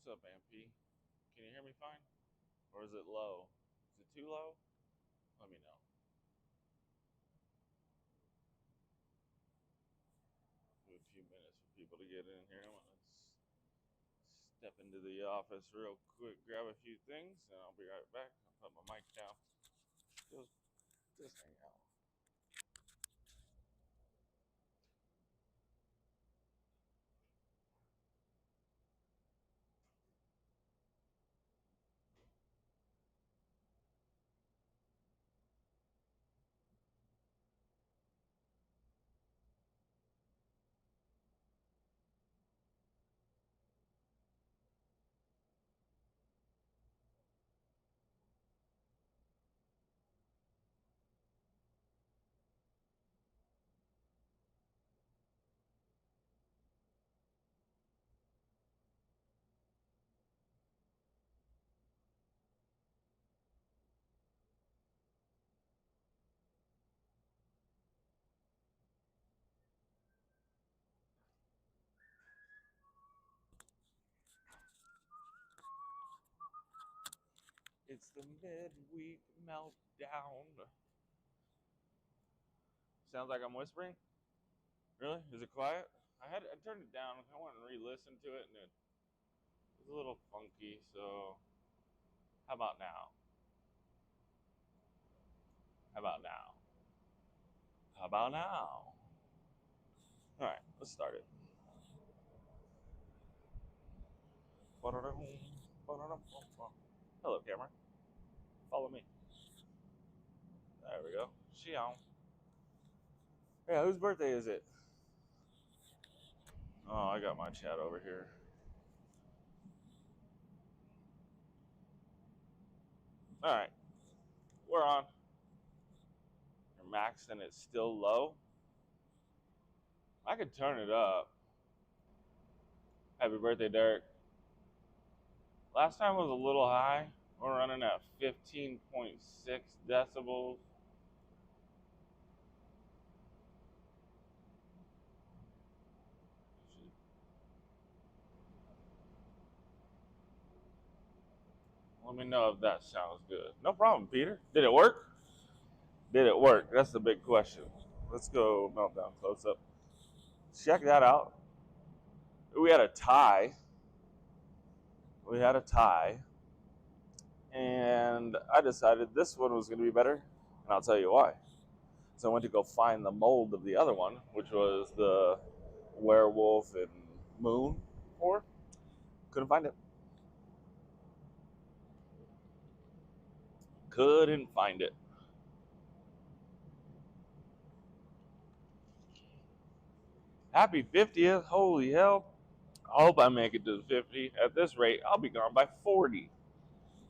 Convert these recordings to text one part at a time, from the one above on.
What's up, MP? Can you hear me fine? Or is it low? Is it too low? Let me know. Give a few minutes for people to get in here. I'm gonna step into the office real quick, grab a few things, and I'll be right back. I'll put my mic down. Just hang out. It's the Midweek Meltdown. Sounds like I'm whispering? Really? Is it quiet? I turned it down. I went and re-listened to it, and it was a little funky. So, how about now? How about now? How about now? All right, let's start it. Hello, camera. Follow me. There we go. She on. Yeah, whose birthday is it? Oh, I got my chat over here. All right, we're on. Your max and it's still low. I could turn it up. Happy birthday, Derek. Last time was a little high. We're running at 15.6 decibels. Let me know if that sounds good. No problem, Peter. Did it work? Did it work? That's the big question. Let's go meltdown close up. Check that out. We had a tie. We had a tie. And I decided this one was going to be better. And I'll tell you why. So I went to go find the mold of the other one, which was the werewolf and moon or couldn't find it. Couldn't find it. Happy 50th. Holy hell. I hope I make it to the 50. At this rate, I'll be gone by 40.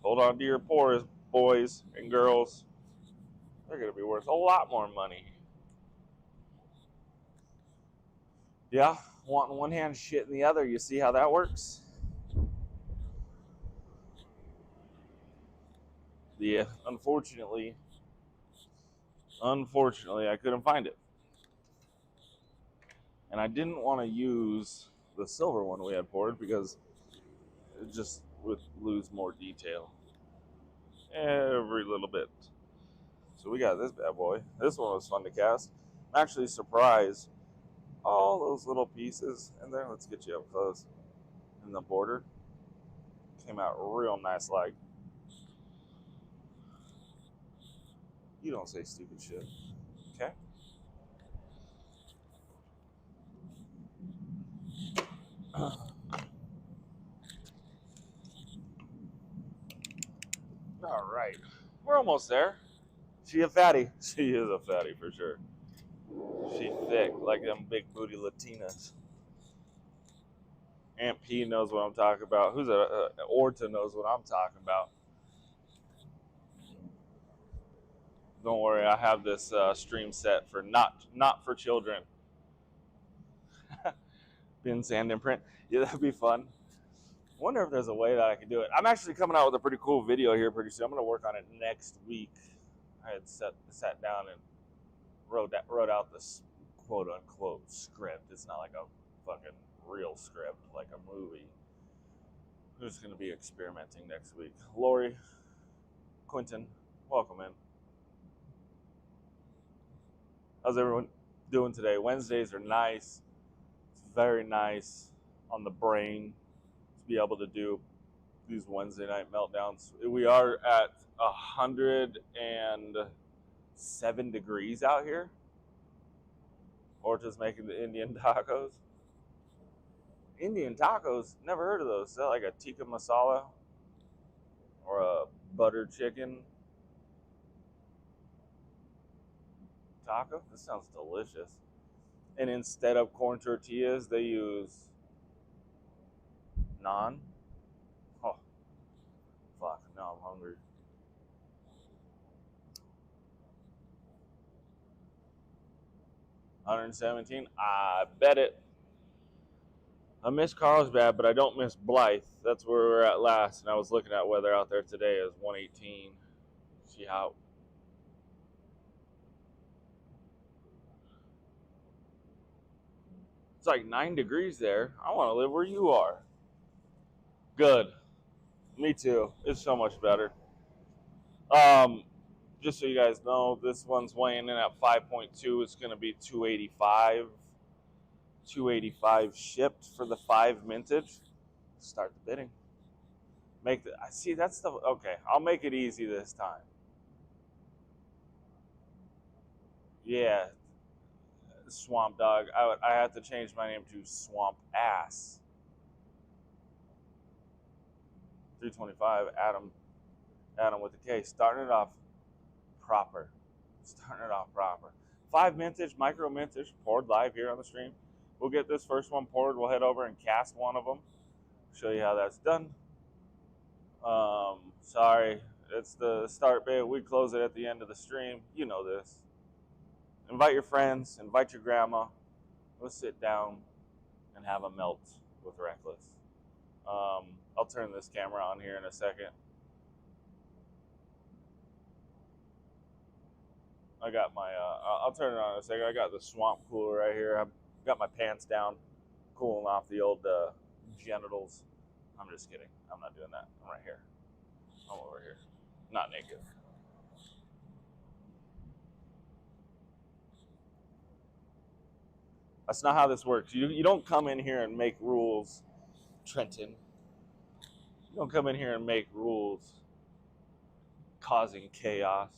Hold on to your pores, boys and girls. They're going to be worth a lot more money. Yeah, wanting one hand, shit in the other. You see how that works? Yeah, unfortunately, I couldn't find it. And I didn't want to use the silver one we had poured because it just would lose more detail every little bit. So we got this bad boy. This one was fun to cast. I'm actually surprised all those little pieces in there. Let's get you up close. In the border came out real nice. Like, you don't say stupid shit. Okay. All right, we're almost there. She a fatty. She is a fatty for sure. She thick like them big booty Latinas. Aunt P knows what I'm talking about. Who's Orta knows what I'm talking about. Don't worry, I have this stream set for not for children. Pin, sand, and print. Yeah, that'd be fun. Wonder if there's a way that I can do it. I'm actually coming out with a pretty cool video here pretty soon. I'm gonna work on it next week. I had sat down and wrote out this quote unquote script. It's not like a fucking real script like a movie. who's going to be experimenting next week. Lori, Quentin, welcome in. How's everyone doing today? Wednesdays are nice. It's very nice on the brain to be able to do these Wednesday night meltdowns. We are at 107 degrees out here. Or just making the Indian tacos. Indian tacos, never heard of those. Is that like a tikka masala or a butter chicken taco? This sounds delicious. And instead of corn tortillas, they use naan. Oh, fuck, now I'm hungry. $117, I bet it. I miss Carlsbad, but I don't miss Blythe. That's where we were at last, and I was looking at weather out there today is 118. See how it's like 9 degrees there. I want to live where you are. Good. Me too. It's so much better. Um, just so you guys know, this one's weighing in at 5.2. It's going to be 285. 285 shipped for the 5 mintage. Start the bidding. Make the. I see that's the. Okay, I'll make it easy this time. Yeah, Swamp Dog. I have to change my name to Swamp Ass. 325. Adam with the K. Starting it off proper. 5 mintage, micro mintage, poured live here on the stream. We'll get this first one poured. We'll head over and cast one of them. Show you how that's done. Sorry, it's the start bit. We close it at the end of the stream. You know this. Invite your friends. Invite your grandma. Let's sit down and have a melt with Reckless. I'll turn this camera on here in a second. I got my, I'll turn it on in a second. I got the swamp cooler right here. I've got my pants down, cooling off the old genitals. I'm just kidding. I'm not doing that. I'm right here. I'm over here. Not naked. That's not how this works. You don't come in here and make rules, Trenton. You don't come in here and make rules causing chaos.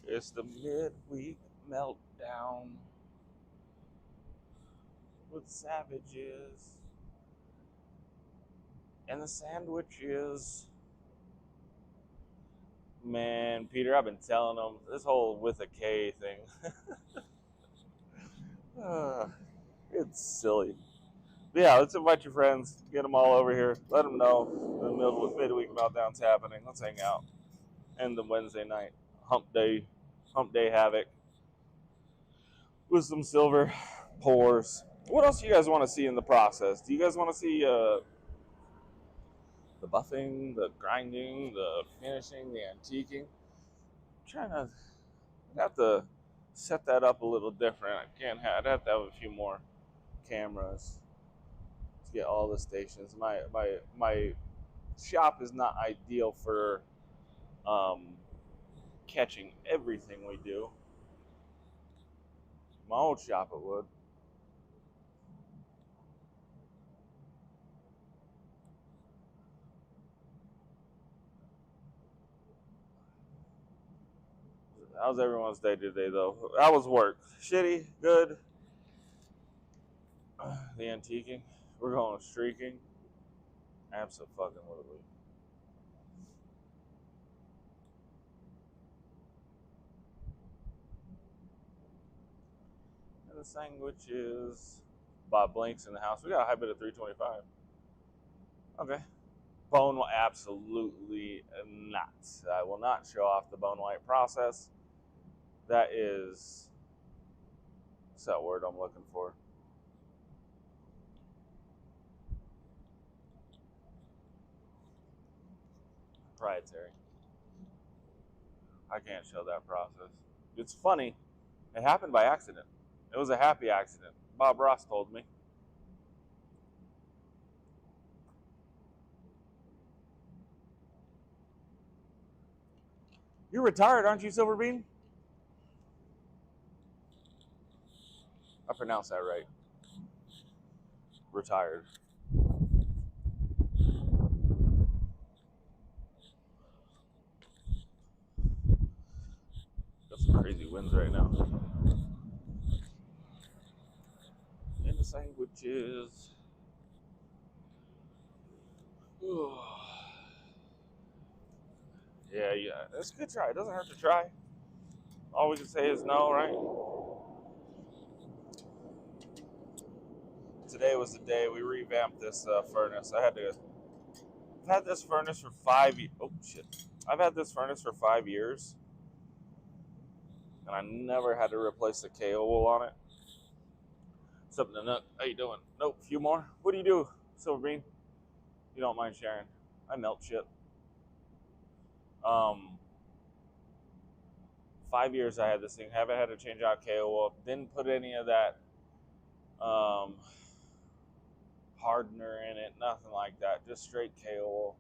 It's the midweek meltdown with savages and the sandwiches. Man, Peter, I've been telling them this whole with a K thing. It's silly. But yeah, let's invite your friends. Get them all over here. Let them know the midweek meltdown's happening. Let's hang out. And the Wednesday night hump day havoc with some silver pours. What else do you guys want to see in the process? Do you guys want to see the buffing, the grinding, the finishing, the antiquing? I'd have to set that up a little different. I'd have to have a few more cameras to get all the stations. My shop is not ideal for catching everything we do. My old shop it would. How's everyone's day today, though? How was work? Shitty? Good? The antiquing? We're going streaking? Abso-fucking-lutely. And the sandwiches. Bob Blinks in the house. We got a high bid of 325. Okay. Bone will absolutely not. I will not show off the bone white process. That is, what's that word I'm looking for? proprietary. I can't show that process. It's funny. It happened by accident. It was a happy accident. Bob Ross told me. You're retired, aren't you, Silverbean? I pronounced that right. Retired. Got some crazy winds right now. And the sandwiches. Yeah. It's a good try. It doesn't hurt to try. All we can say is no, right? Today was the day we revamped this furnace. I've had this furnace for 5 years. Oh, shit. I've had this furnace for 5 years. And I never had to replace the KO wool on it. Something to note. How you doing? Nope, a few more. What do you do, Silverbean? You don't mind sharing. I melt shit. 5 years I had this thing. Haven't had to change out KO wool. Didn't put any of that hardener in it. Nothing like that. Just straight KO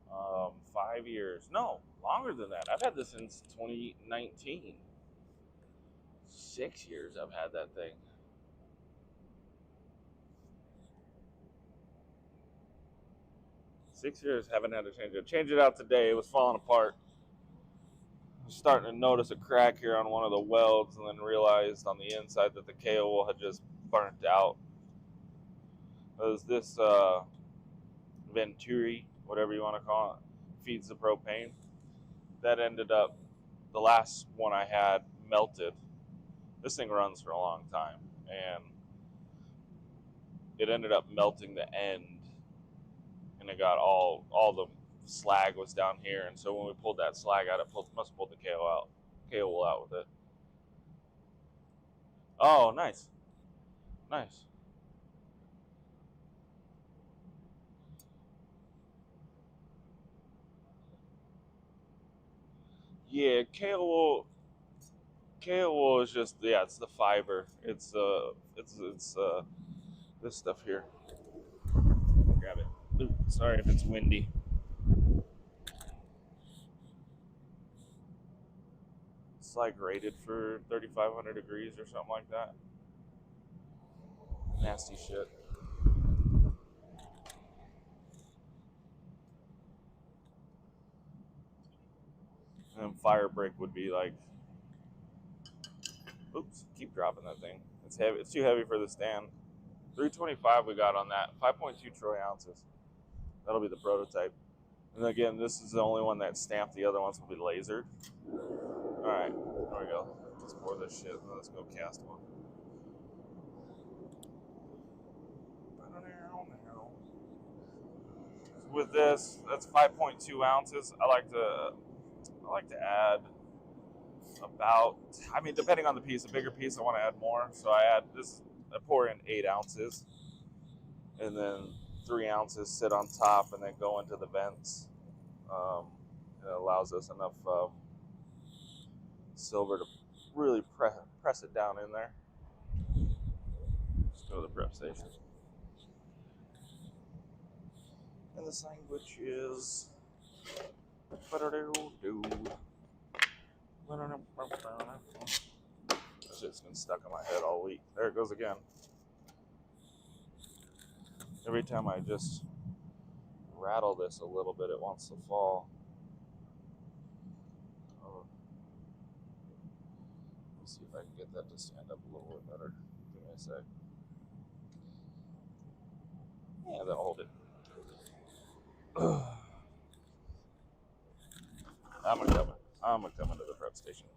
wool. 5 years. No, longer than that. I've had this since 2019. 6 years I've had that thing. Six years haven't had to change it. Changed it out today. It was falling apart. I was starting to notice a crack here on one of the welds, and then realized on the inside that the KO wool had just burnt out. It was this Venturi, whatever you want to call it, feeds the propane. That ended up, the last one I had melted. This thing runs for a long time, and it ended up melting the end, and it got all the slag was down here, and so when we pulled that slag out, it must have pulled the KO wool out with it. Oh, nice. Yeah, KO wool is just, yeah, it's the fiber. It's this stuff here. Grab it. Ooh, sorry if it's windy. It's like rated for 3,500 degrees or something like that. Nasty shit. And then fire brick would be like, oops, keep dropping that thing. It's heavy. It's too heavy for the stand. 325 we got on that. 5.2 troy ounces. That'll be the prototype. And again, this is the only one that's stamped. The other ones will be lasered. All right, there we go. Let's pour this shit. Let's go cast one. With this, that's 5.2 ounces. I like to add about, I mean, depending on the piece, a bigger piece, I want to add more. So I pour in 8 ounces, and then 3 ounces sit on top and then go into the vents. It allows us enough silver to really press it down in there. Let's go to the prep station. And the sandwich is this shit's been stuck in my head all week. There it goes again. Every time I just rattle this a little bit, it wants to fall. Oh. Let me see if I can get that to stand up a little bit better. Give me a sec. Yeah, that'll hold it. I'm gonna come into the prep station.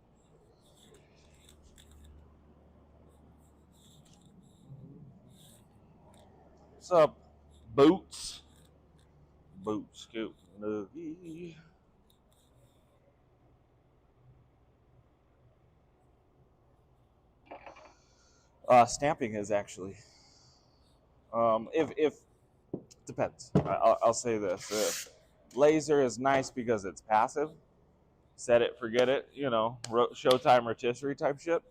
What's up, Boots? Boots, scoop, noogie. Stamping is actually, if depends. I'll say this: Laser is nice because it's passive. Set it, forget it, Showtime rotisserie type shit.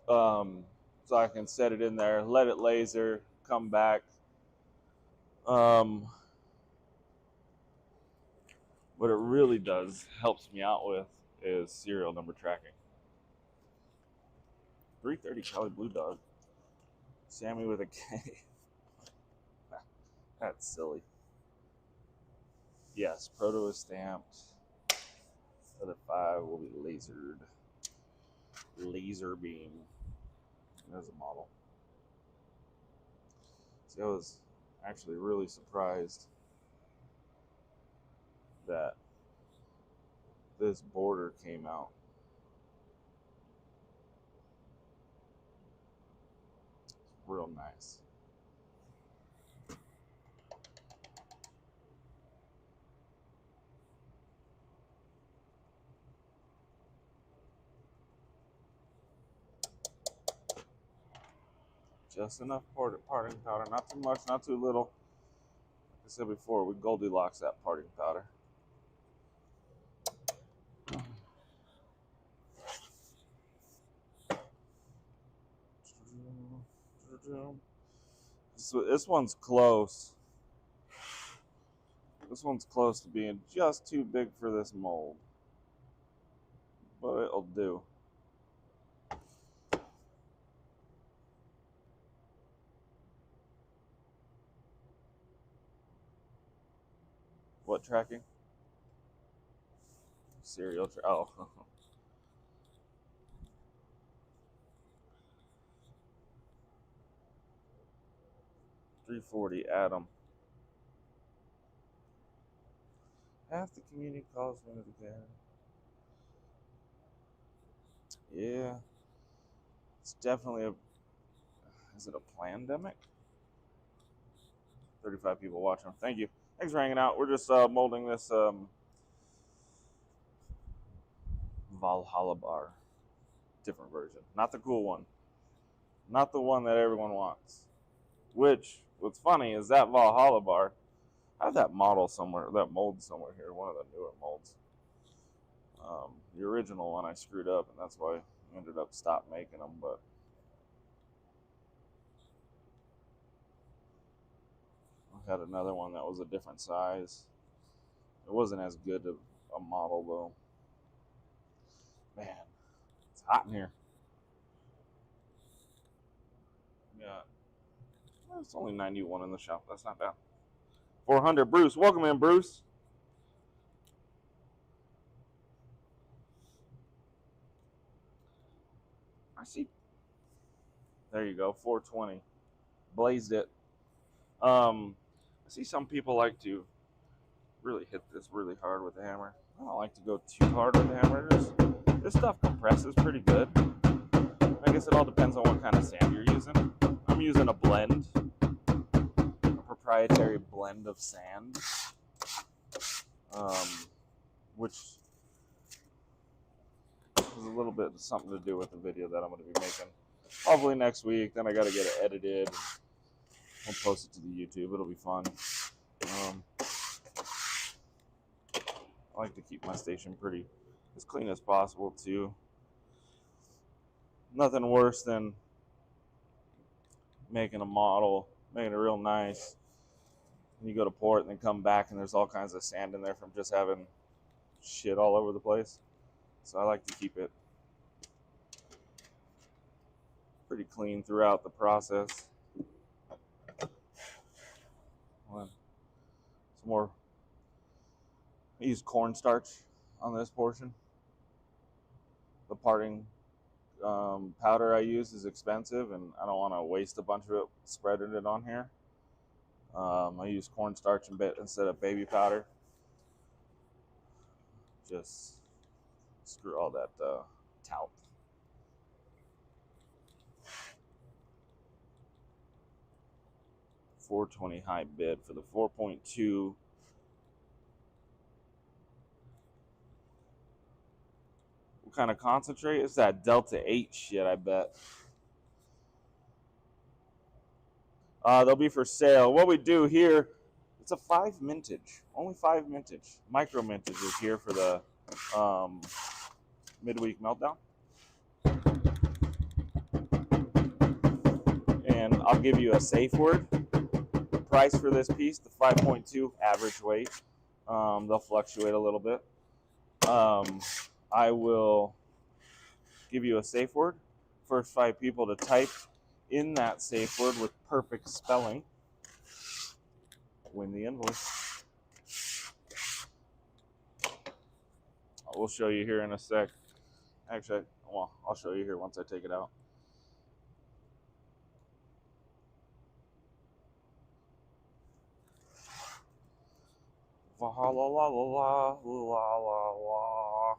So I can set it in there, let it laser, come back. What it really helps me out with is serial number tracking. 330 Cali Blue Dog. Sammy with a K. That's silly. Yes, proto is stamped. Other 5 will be lasered. Laser beam. There's a model. See, I was actually really surprised that this border came out. Real nice. Just enough parting powder, not too much, not too little. Like I said before, we Goldilocks that parting powder. So this one's close. This one's close to being just too big for this mold, but it'll do. What tracking? Serial oh. 340 Adam. Half the community calls me again. Yeah. It's definitely is it a pandemic? 35 people watching. Thank you. Thanks for hanging out. We're just molding this Valhalla bar. Different version. Not the cool one. Not the one that everyone wants. Which, what's funny is that Valhalla bar, I have that model somewhere, that mold somewhere here, one of the newer molds. The original one I screwed up, and that's why I ended up stopped making them, but I had another one that was a different size. It wasn't as good of a model, though. Man, it's hot in here. Yeah. It's only 91 in the shop. That's not bad. 400, Bruce. Welcome in, Bruce. I see. There you go, 420. Blazed it. I see some people like to really hit this really hard with the hammer. I don't like to go too hard with the hammer. This stuff compresses pretty good. I guess it all depends on what kind of sand you're using. I'm using a blend, a proprietary blend of sand, which has a little bit of something to do with the video that I'm going to be making. Hopefully next week. Then I got to get it edited. And we'll post it to the YouTube. It'll be fun. I like to keep my station pretty as clean as possible too. Nothing worse than making a model, making it real nice, and you go to pour it and then come back and there's all kinds of sand in there from just having shit all over the place. So I like to keep it pretty clean throughout the process. Some more. I use cornstarch on this portion. The parting powder I use is expensive, and I don't want to waste a bunch of it spreading it on here. I use cornstarch instead of baby powder. Just screw all that talc. $420 high bid for the 4.2. What kind of concentrate? It's that Delta 8 shit, I bet. They'll be for sale. What we do here, It's a 5 mintage, only 5 mintage. Micro mintage is here for the Midweek Meltdown. And I'll give you a safe word. Price for this piece, the 5.2 average weight. They'll fluctuate a little bit. I will give you a safe word. First 5 people to type in that safe word with perfect spelling win the invoice. We'll show you here in a sec. Actually, well, I'll show you here once I take it out. La la la la la la la.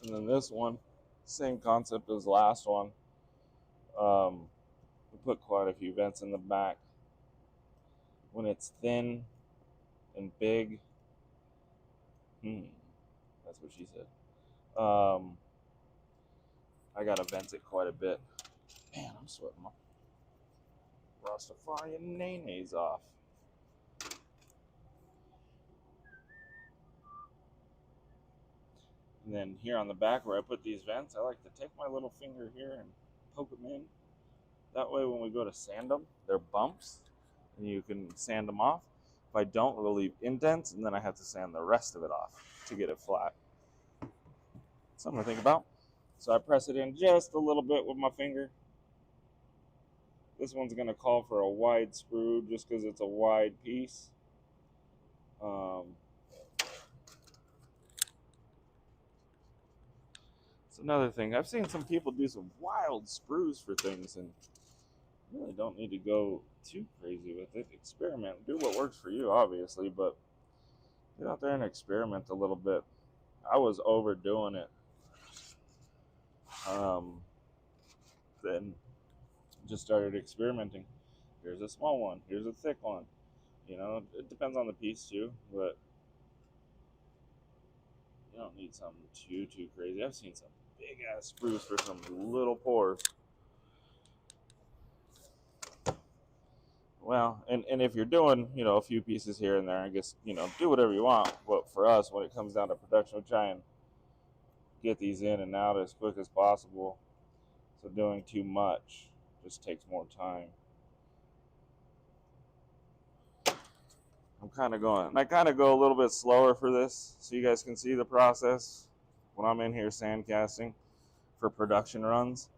And then this one, same concept as the last one. We put quite a few vents in the back. When it's thin and big, that's what she said. I gotta vent it quite a bit. Man, I'm sweating my Rastafarian nays off. And then here on the back where I put these vents, I like to take my little finger here and poke them in. That way when we go to sand them, they're bumps and you can sand them off. If I don't, it'll leave indents and then I have to sand the rest of it off to get it flat. Something to think about. So I press it in just a little bit with my finger. This one's going to call for a wide sprue just because it's a wide piece. It's another thing. I've seen some people do some wild sprues for things and really don't need to go too crazy with it. Experiment. Do what works for you, obviously, but get out there and experiment a little bit. I was overdoing it. Then just started experimenting. Here's a small one. Here's a thick one. You know, it depends on the piece too, but you don't need something too crazy. I've seen some big ass sprues for some little pores. Well, and if you're doing, you know, a few pieces here and there, I guess, you know, do whatever you want. But for us, when it comes down to production, we try and get these in and out as quick as possible. So doing too much just takes more time. I kind of go a little bit slower for this so you guys can see the process. When I'm in here sand casting for production runs,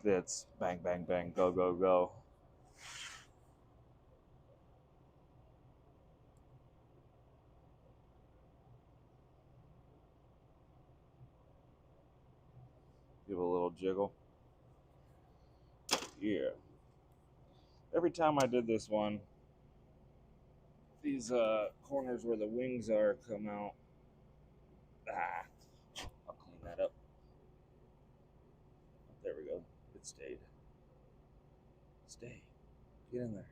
it's bang, bang, bang, go, go, go. Give it a little jiggle. Yeah. Every time I did this one, these corners where the wings are come out. I'll clean that up. There we go. It stayed. Stay. Get in there.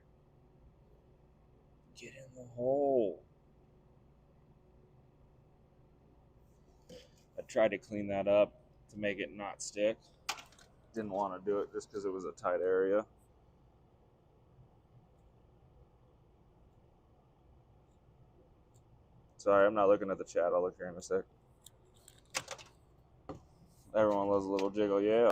Get in the hole. I tried to clean that up to make it not stick. Didn't want to do it just because it was a tight area. Sorry, I'm not looking at the chat. I'll look here in a sec. Everyone loves a little jiggle, yeah.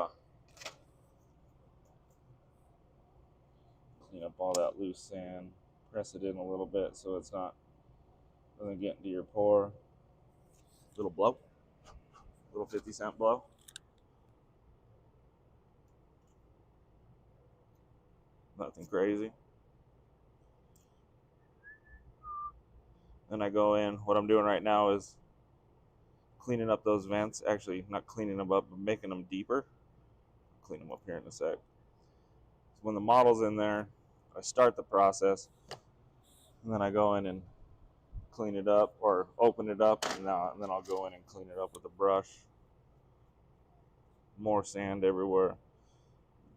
Clean up all that loose sand. Press it in a little bit so it's not, doesn't get into your pore. Little blow. Little 50-cent blow. Nothing crazy. Then I go in. What I'm doing right now is cleaning up those vents. Actually, not cleaning them up, but making them deeper. I'll clean them up here in a sec. So when the model's in there, I start the process, and then I go in and clean it up or open it up, and then I'll go in and clean it up with a brush. More sand everywhere.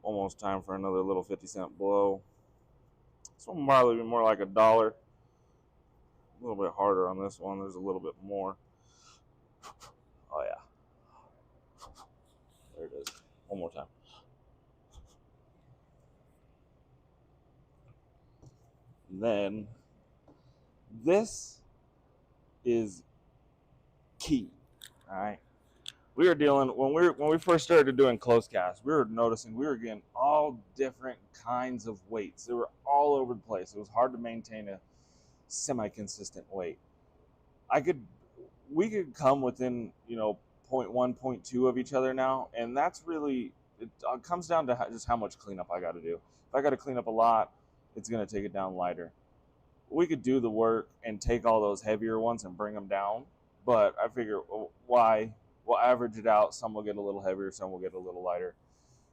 Almost time for another little 50-cent blow. This one will probably be more like $1. A little bit harder on this one. There's a little bit more. Oh yeah. One more time. And then this is key. All right. We were dealing when we first started doing close casts, we were noticing we were getting all different kinds of weights. They were all over the place. It was hard to maintain a semi-consistent weight. We could come within, point 0.1, point 0.2 of each other now, and that's really, it comes down to just how much cleanup I got to do. If I got to clean up a lot, it's going to take it down lighter. We could do the work and take all those heavier ones and bring them down, but I figure, why? We'll average it out. Some will get a little heavier, some will get a little lighter.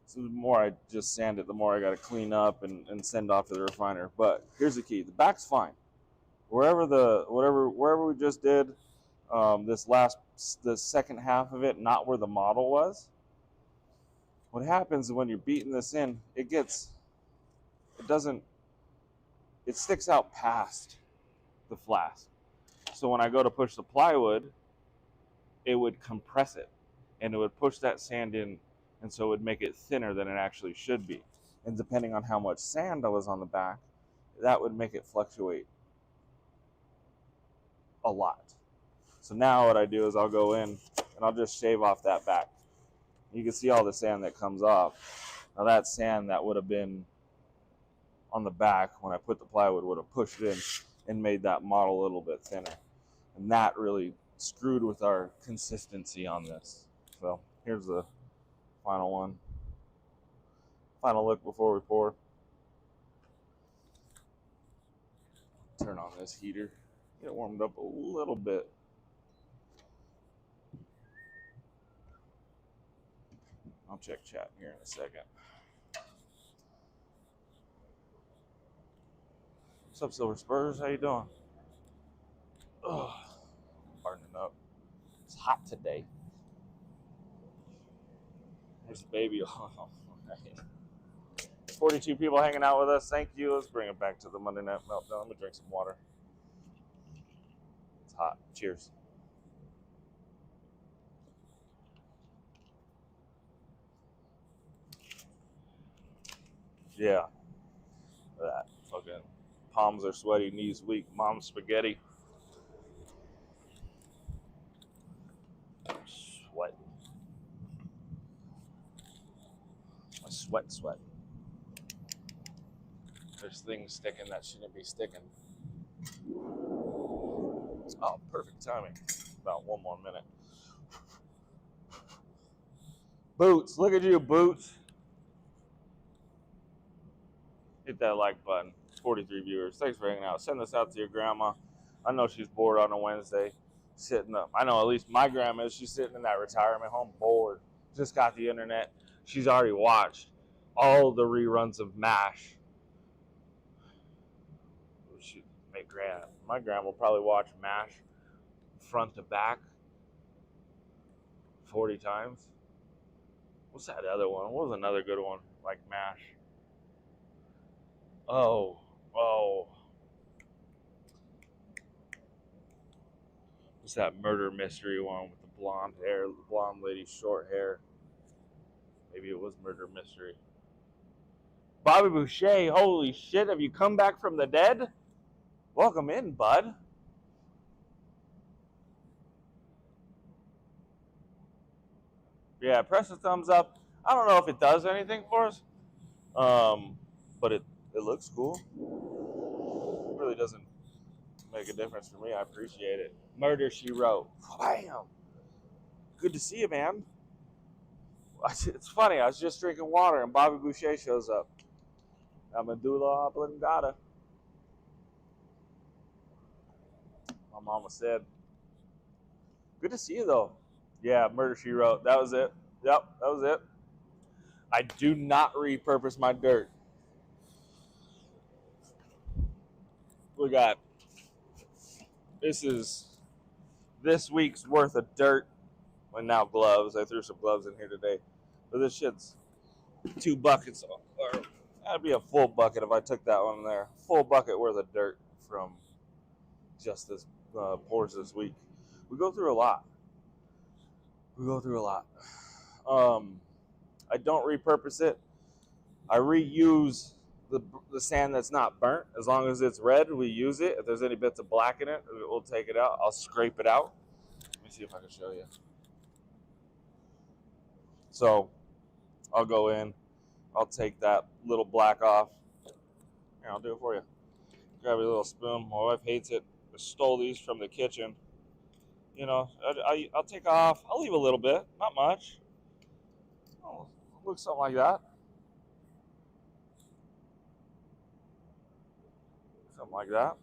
So the more I just sand it, the more I got to clean up and send off to the refiner. But here's the key: the back's fine. Wherever we just did, the second half of it, not where the model was. What happens when you're beating this in, it sticks out past the flask. So when I go to push the plywood, it would compress it and it would push that sand in, and so it would make it thinner than it actually should be. And depending on how much sand I was on the back, that would make it fluctuate a lot. So now what I do is I'll go in and I'll just shave off that back. You can see all the sand that comes off. Now that sand that would have been on the back when I put the plywood would have pushed in and made that model a little bit thinner. And that really screwed with our consistency on this. So here's the final one. Final look before we pour. Turn on this heater. Get it warmed up a little bit. I'll check chat here in a second. What's up, Silver Spurs? How you doing? Ugh, burning up. It's hot today. There's the baby. 42 people hanging out with us. Thank you. Let's bring it back to the Monday Night Meltdown. Let me drink some water. It's hot. Cheers. Yeah. That fucking palms are sweaty, knees weak, mom's spaghetti. Sweat. My sweat. There's things sticking that shouldn't be sticking. Oh, perfect timing. About one more minute. Boots, look at you, Boots. Hit that like button. 43 viewers. Thanks for hanging out. Send this out to your grandma. I know she's bored on a Wednesday, sitting up. I know at least my grandma is. She's sitting in that retirement home bored. Just got the internet. She's already watched all the reruns of MASH. My grandma will probably watch MASH front to back 40 times. What's that other one? What was another good one like MASH? Oh. What's that murder mystery one with the blonde hair, the blonde lady, short hair? Maybe it was Murder Mystery. Bobby Boucher, holy shit, have you come back from the dead? Welcome in, bud. Yeah, press the thumbs up. I don't know if it does anything for us, but it looks cool. It really doesn't make a difference for me. I appreciate it. Murder, She Wrote. Bam! Good to see you, man. It's funny, I was just drinking water and Bobby Boucher shows up. Medulla oblongata. My mama said. Good to see you, though. Yeah, Murder, She Wrote. That was it. Yep, that was it. I do not repurpose my dirt. We got, this is this week's worth of dirt. And now gloves. I threw some gloves in here today. But this shit's 2 buckets. Or that'd be a full bucket if I took that one there. Full bucket worth of dirt from just this pours this week. We go through a lot. I don't repurpose it. I reuse the sand that's not burnt. As long as it's red, we use it. If there's any bits of black in it, we'll take it out. I'll scrape it out. Let me see if I can show you. So I'll go in. I'll take that little black off. Here, I'll do it for you. Grab a little spoon. My wife hates it. I stole these from the kitchen. You know, I'll take off. I'll leave a little bit, not much. Oh, look something like that. Something like that.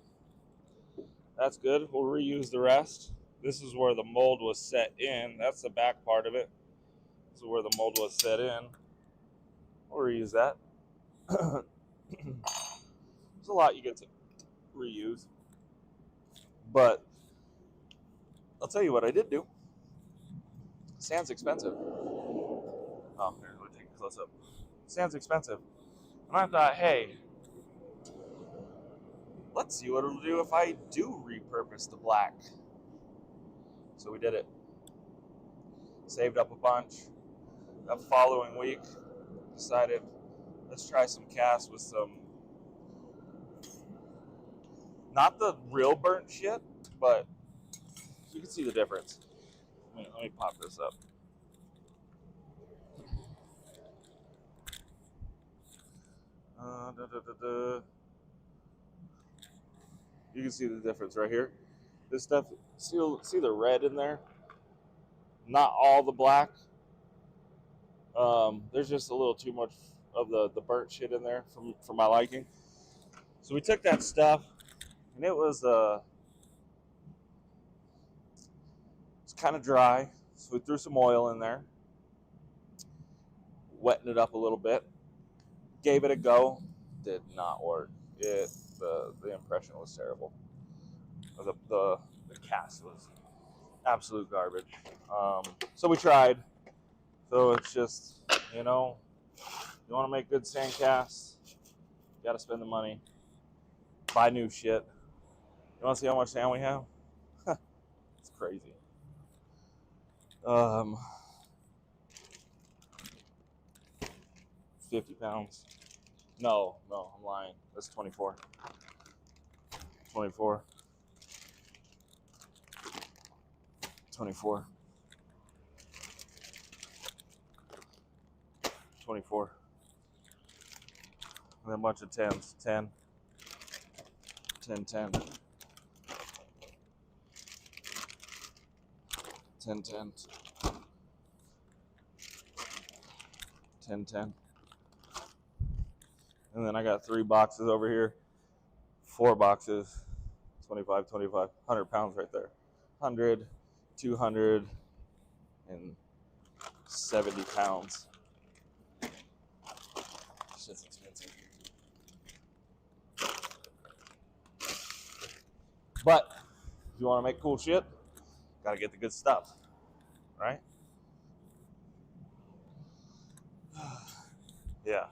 That's good. We'll reuse the rest. This is where the mold was set in. That's the back part of it. This is where the mold was set in. We'll reuse that. There's a lot you get to reuse. But I'll tell you what I did do. Sand's expensive. Oh, here, let me take a close up. Sand's expensive. And I thought, hey, let's see what it'll do if I do repurpose the black. So we did it. Saved up a bunch. That following week, decided, let's try some casts with some, not the real burnt shit, but you can see the difference. Let me pop this up. You can see the difference right here. This stuff, see the red in there? Not all the black. There's just a little too much of the burnt shit in there for my liking. So we took that stuff, and it was it's kind of dry. So we threw some oil in there, wetted it up a little bit, gave it a go. Did not work. The impression was terrible. The cast was absolute garbage. So we tried. So it's just, you know, you want to make good sand casts, you got to spend the money, buy new shit. You want to see how much sand we have? It's crazy. 50 pounds. No, I'm lying. That's 24. 24. 24. 24. And then a bunch of 10s. 10. 10, 10. 10, 10. 10, 10. And then I got 3 boxes over here. 4 boxes. 25, 25. 100 pounds right there. 100, 200, and 70 pounds. Shit's expensive. But if you want to make cool shit, gotta get the good stuff, right? Yeah.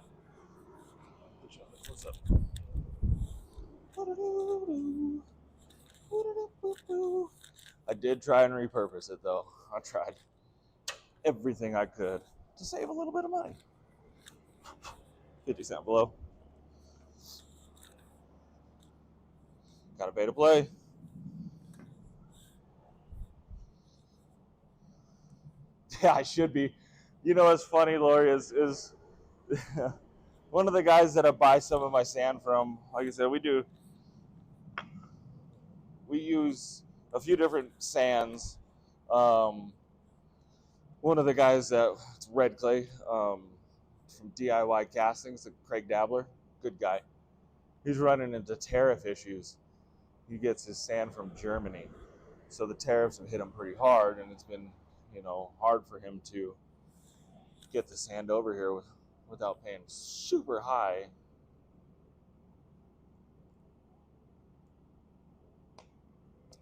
What's up? I did try and repurpose it though. I tried everything I could to save a little bit of money. 50 cent below. Gotta pay to play. Yeah, I should be. You know what's funny, Lori, is one of the guys that I buy some of my sand from, like I said, we use a few different sands. One of the guys that, it's Red Clay, from DIY Castings, Craig Dabbler, good guy. He's running into tariff issues. He gets his sand from Germany. So the tariffs have hit him pretty hard, and it's been, hard for him to get the sand over here without paying super high.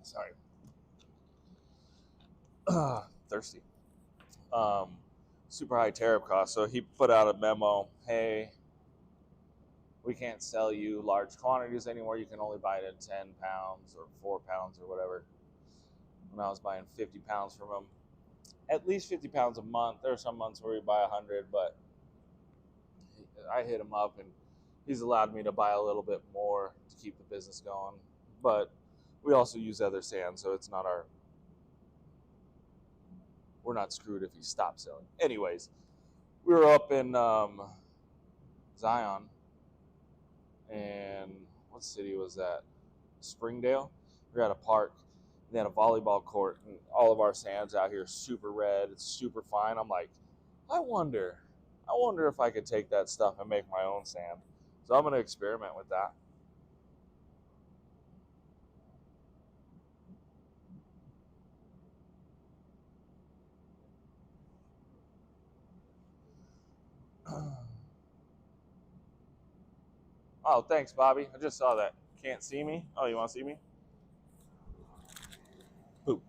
Sorry. Thirsty. Super high tariff costs. So he put out a memo, hey, we can't sell you large quantities anymore. You can only buy it at 10 pounds or 4 pounds or whatever. When I was buying 50 pounds from him, at least 50 pounds a month. There are some months where we buy 100, but I hit him up and he's allowed me to buy a little bit more to keep the business going. But we also use other sand, so it's not we're not screwed if he stops selling. Anyways, we were up in Zion, and what city was that? Springdale. We were at a park. They had a volleyball court, and all of our sand's out here super red. It's super fine. I'm like, I wonder if I could take that stuff and make my own sand. So I'm going to experiment with that. Oh, thanks, Bobby. I just saw that. Can't see me? Oh, you want to see me? Poop.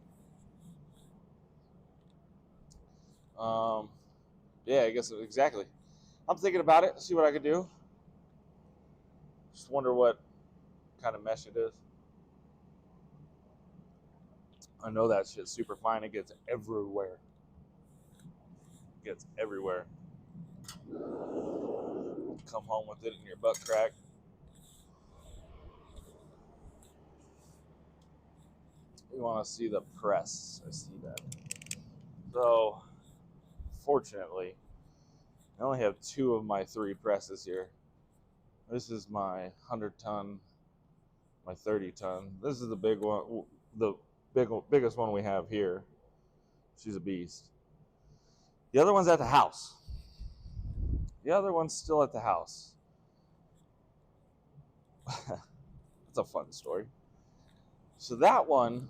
Yeah, I guess exactly. I'm thinking about it. See what I could do. Just wonder what kind of mesh it is. I know that shit's super fine. It gets everywhere. It gets everywhere. Come home with it in your butt crack. You want to see the press. I see that. So, fortunately, I only have 2 of my 3 presses here. This is my 100-ton, my 30-ton. This is the big one, the biggest one we have here. She's a beast. The other one's at the house. The other one's still at the house. That's a fun story. So that one,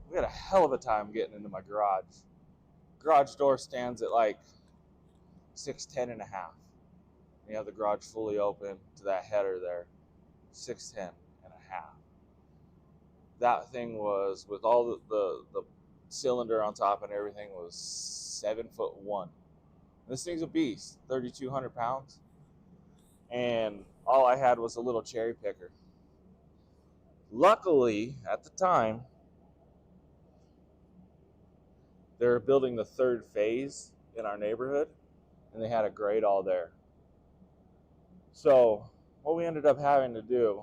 we had a hell of a time getting into my garage. Garage door stands at like 6'10" and a half. You have the garage fully open to that header there, 6'10" and a half. That thing was, with all the cylinder on top and everything, was 7'1". This thing's a beast, 3,200 pounds. And all I had was a little cherry picker. Luckily, at the time, they were building the 3rd phase in our neighborhood, and they had a grate all there. So what we ended up having to do,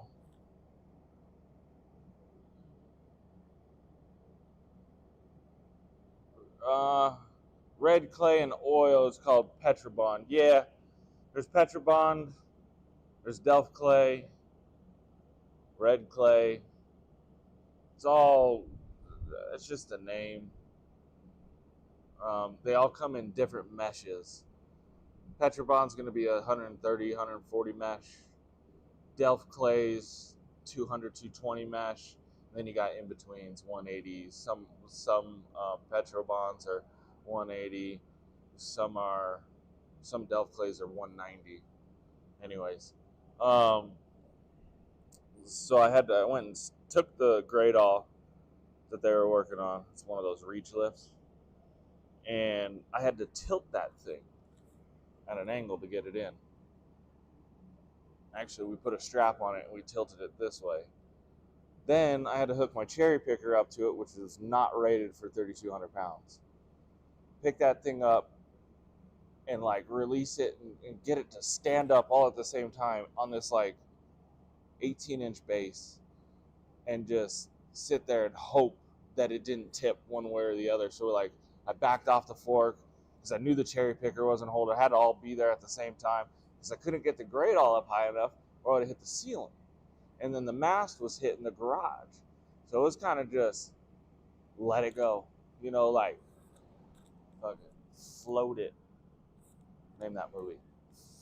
red clay and oil is called Petrobond. Yeah, there's Petrobond, there's Delft clay, red clay. It's just a name. They all come in different meshes. Petrobond's going to be 130, 140 mesh. Delft clay's 200, 220 mesh. And then you got in betweens, 180. Some Petrobonds are 180. Some Delft clays are 190. Anyways, so I went and took the grate off that they were working on. It's one of those reach lifts, and I had to tilt that thing at an angle to get it in. Actually, we put a strap on it and we tilted it this way. Then I had to hook my cherry picker up to it, which is not rated for 3,200 pounds. Pick that thing up and like release it and get it to stand up all at the same time on this like 18-inch base, and just sit there and hope that it didn't tip one way or the other. So like I backed off the fork because I knew the cherry picker wasn't holding. I had to all be there at the same time because I couldn't get the grate all up high enough or I would have hit the ceiling. And then the mast was hitting the garage. So it was kind of just let it go. Like fucking float it. Name that movie.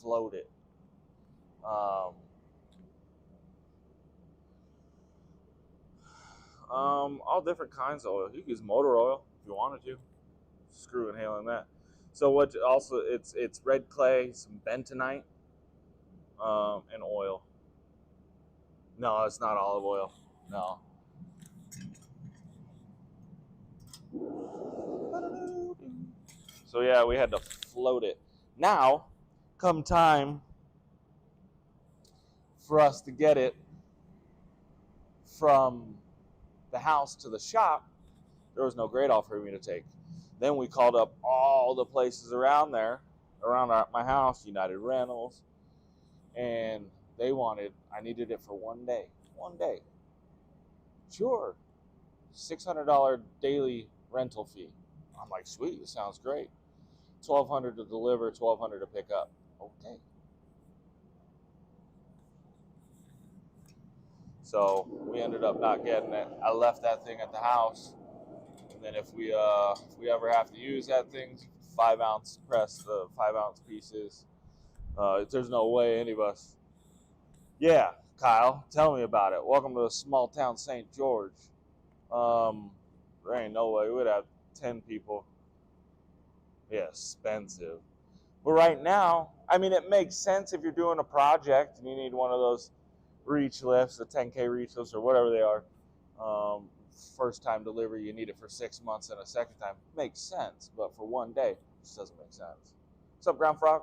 Float it. All different kinds of oil. You can use motor oil if you wanted to. Screw inhaling that. So what also, it's red clay, some bentonite, and oil. No, it's not olive oil. No. So yeah, we had to float it. Now, come time for us to get it from the house to the shop, there was no grate off for me to take. Then we called up all the places around there, around my house, United Rentals, and I needed it for 1 day. 1 day. Sure. $600 daily rental fee. I'm like, sweet, this sounds great. $1,200 to deliver, $1,200 to pick up. Okay. So we ended up not getting it. I left that thing at the house, and then if we ever have to use that thing, 5-ounce press, the 5-ounce pieces. There's no way any of us. Yeah, Kyle, tell me about it. Welcome to the small town St. George. There ain't no way we'd have 10 people. Yeah, expensive. But right now, I mean, it makes sense if you're doing a project and you need one of those reach lifts, the 10K reach lifts or whatever they are. First time delivery, you need it for 6 months, and a second time makes sense. But for 1 day, it just doesn't make sense. What's up, Ground Frog?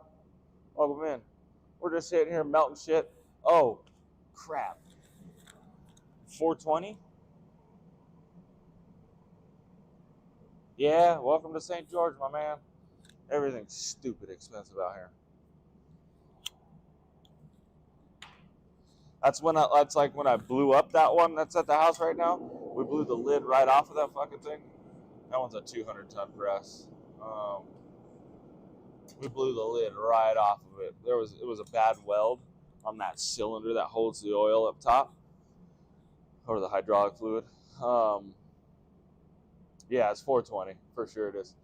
Welcome in. We're just sitting here melting shit. Oh, crap. 420? Yeah, welcome to St. George, my man. Everything's stupid expensive out here. That's like when I blew up that one that's at the house right now. We blew the lid right off of that fucking thing. That one's a 200-ton press. We blew the lid right off of it. It was a bad weld on that cylinder that holds the oil up top, or the hydraulic fluid. Yeah, it's 420 for sure. It is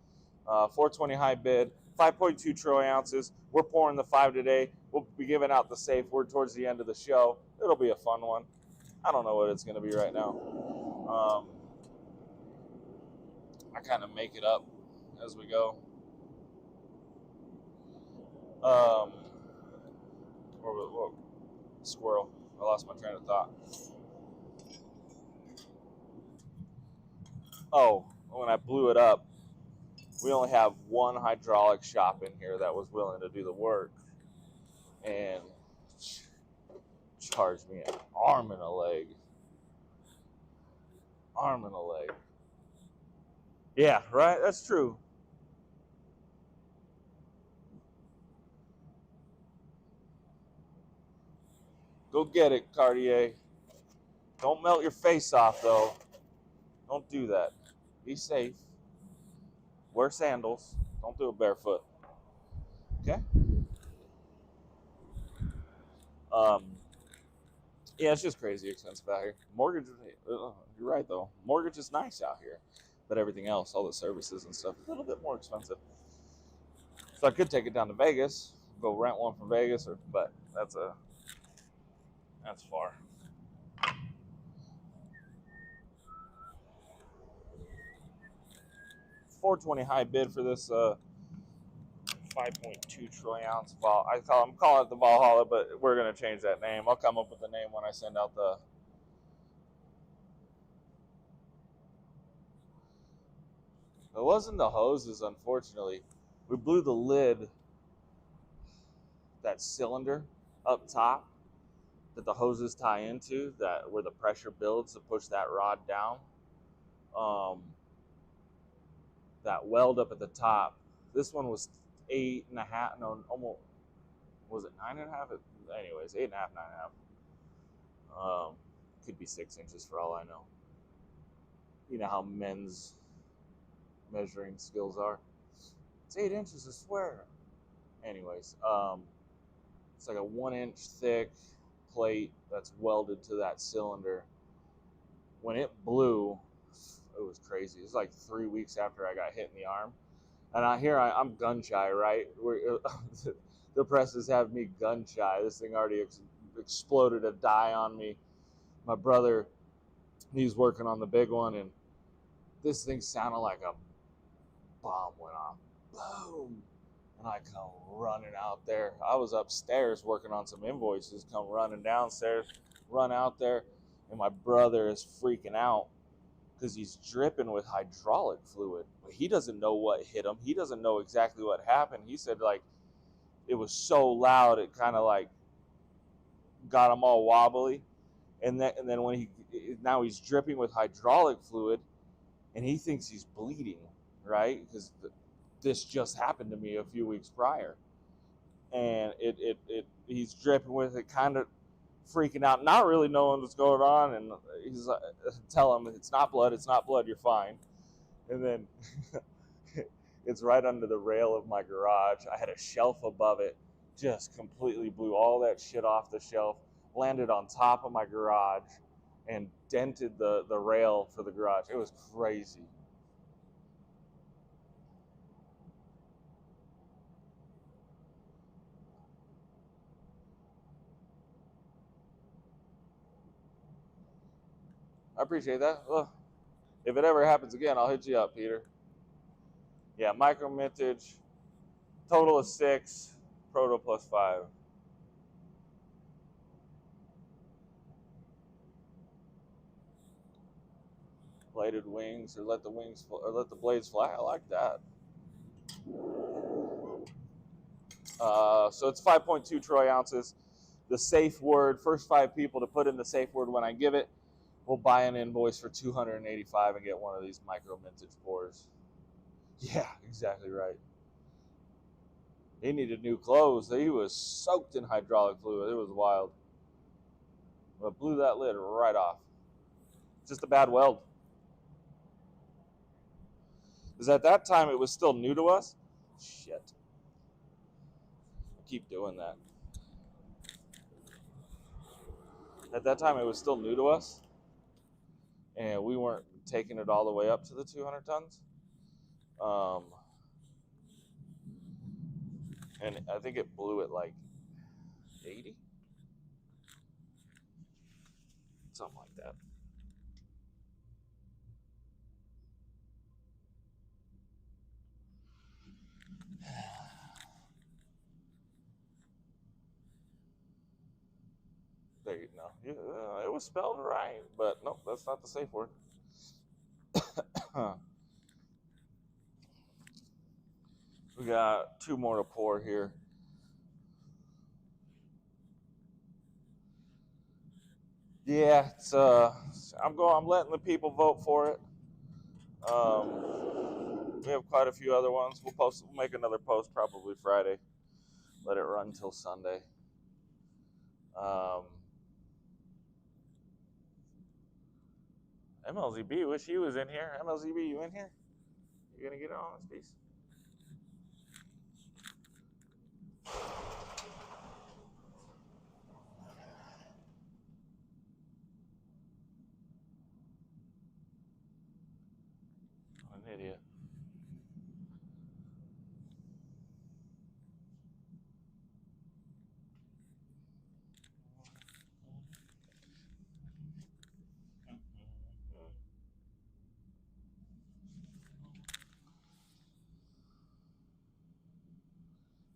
420 high bid, 5.2 troy ounces. We're pouring the 5 today. We'll be giving out the safe word towards the end of the show. It'll be a fun one. I don't know what it's going to be right now. I kind of make it up as we go. Whoa, squirrel. I lost my train of thought. Oh, when I blew it up, we only have one hydraulic shop in here that was willing to do the work and charged me an arm and a leg. Arm and a leg. Yeah, right? That's true. Go get it, Cartier. Don't melt your face off, though. Don't do that. Be safe. Wear sandals. Don't do it barefoot. Okay? Yeah, it's just crazy expensive out here. Mortgage, you're right, though. Mortgage is nice out here. But everything else, all the services and stuff, is a little bit more expensive. So I could take it down to Vegas, go rent one from Vegas, but that's far. 420 high bid for this 5.2 troy ounce Val. I'm calling it the Valhalla, but we're gonna change that name. I'll come up with the name when I send out the. It wasn't the hoses, unfortunately. We blew the lid, that cylinder up top that the hoses tie into, that where the pressure builds to push that rod down. That weld up at the top. This one was 8.5. No, almost. Was it 9.5? Anyways, 8.5, 9.5. Could be 6 inches for all I know. You know how men's measuring skills are. It's 8 inches, I swear. Anyways, it's like a 1-inch thick plate that's welded to that cylinder. When it blew, it was crazy. It was like 3 weeks after I got hit in the arm. And I'm gun shy, right? The presses have me gun shy. This thing already exploded a die on me. My brother, he's working on the big one, and this thing sounded like a bomb went off. Boom! And I come running out there. I was upstairs working on some invoices, come running downstairs, run out there, and my brother is freaking out because he's dripping with hydraulic fluid. He doesn't know what hit him. He doesn't know exactly what happened. He said, like, it was so loud, it kind of like got him all wobbly. And then when now he's dripping with hydraulic fluid, and he thinks he's bleeding. right? Because this just happened to me a few weeks prior, and he's dripping with it, kind of freaking out, not really knowing what's going on, and he's tell him it's not blood, you're fine. And then it's right under the rail of my garage. I had a shelf above it, just completely blew all that shit off the shelf, landed on top of my garage, and dented the rail for the garage. It was crazy. I appreciate that. Well, if it ever happens again, I'll hit you up, Peter. Yeah, micro mintage, total of 6, proto plus 5. Bladed wings, or let the blades fly. I like that. So it's 5.2 troy ounces. The safe word, first 5 people to put in the safe word when I give it, will buy an invoice for $285 and get one of these micro mintage pours. Yeah, exactly right. He needed new clothes. He was soaked in hydraulic fluid. It was wild. But blew that lid right off. Just a bad weld. Because at that time it was still new to us. Shit. I keep doing that. At that time it was still new to us. And we weren't taking it all the way up to the 200 tons. And I think it blew it like 80? Something like that. There you go. Yeah, it was spelled right, but nope, that's not the safe word. We got 2 more to pour here. Yeah, it's I'm letting the people vote for it. We have quite a few other ones. We'll make another post probably Friday. Let it run till Sunday. MLZB, wish he was in here. MLZB, you in here? You gonna get on this piece? An idiot.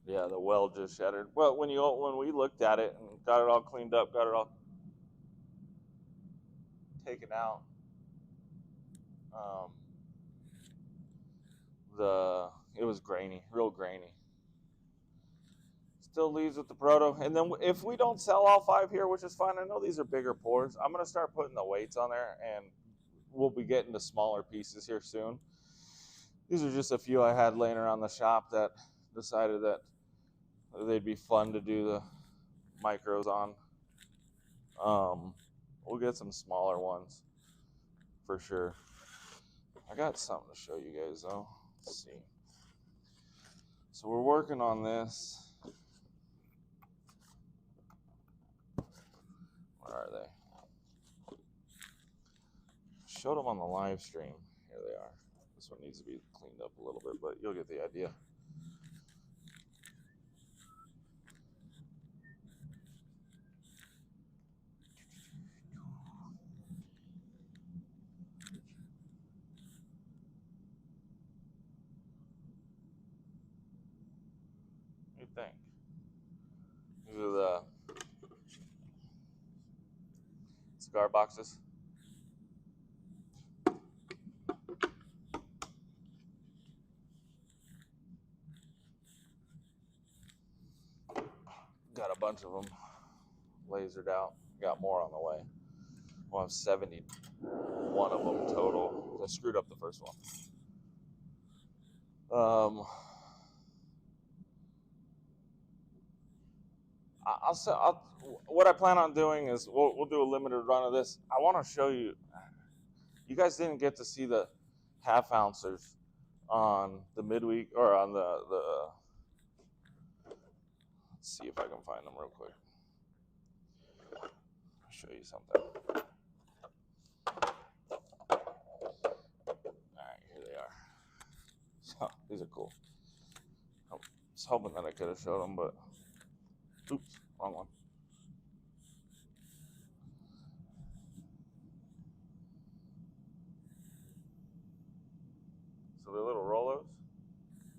Yeah, the weld just shattered. Well, when we looked at it and got it all cleaned up, got it all taken out, um, it was grainy, real grainy. Still leaves with the proto, and then if we don't sell all 5 here, which is fine, I know these are bigger pours. I'm gonna start putting the weights on there, and we'll be getting to smaller pieces here soon. These are just a few I had laying around the shop that decided that they'd be fun to do the micros on. We'll get some smaller ones for sure. I got something to show you guys though. Let's see. So we're working on this. Where are they? Showed them on the live stream. Here they are. This one needs to be cleaned up a little bit, but you'll get the idea. What do you think? These are the cigar boxes. Got a bunch of them lasered out. Got more on the way. We'll have 71 of them total. I screwed up the first one. What I plan on doing is we'll do a limited run of this. I want to show you. You guys didn't get to see the half ouncers on the midweek or on the. Let's see if I can find them real quick. I'll show you something. Alright, here they are. So, these are cool. I was hoping that I could have showed them, but oops, wrong one. So they're little Rolos,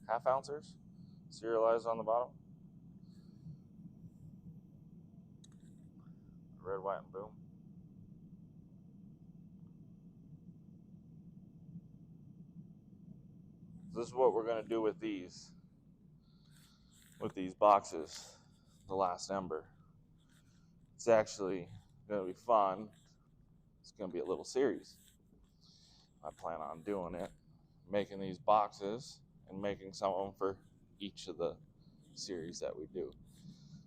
half ouncers, serialized on the bottom. Red, white, and boom. This is what we're going to do with these boxes, the last ember. It's actually going to be fun. It's going to be a little series. I plan on doing it, making these boxes and making some of them for each of the series that we do.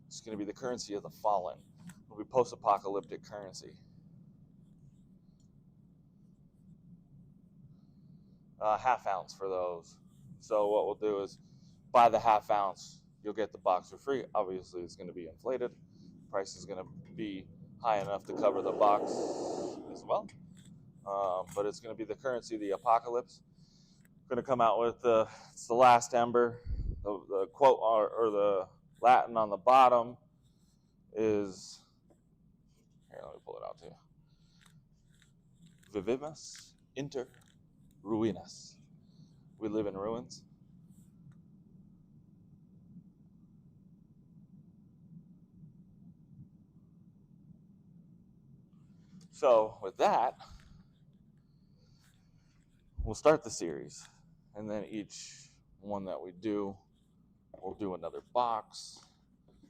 It's going to be the currency of the fallen. It'll be post-apocalyptic currency. Half ounce for those. So what we'll do is buy the half ounce, you'll get the box for free. Obviously it's going to be inflated. Price is going to be high enough to cover the box as well. But it's going to be the currency of the apocalypse. We're going to come out with it's the last ember. The quote or the Latin on the bottom is, here, let me pull it out to you. Vivimus inter ruinas. We live in ruins. So with that, we'll start the series, and then each one that we do, we'll do another box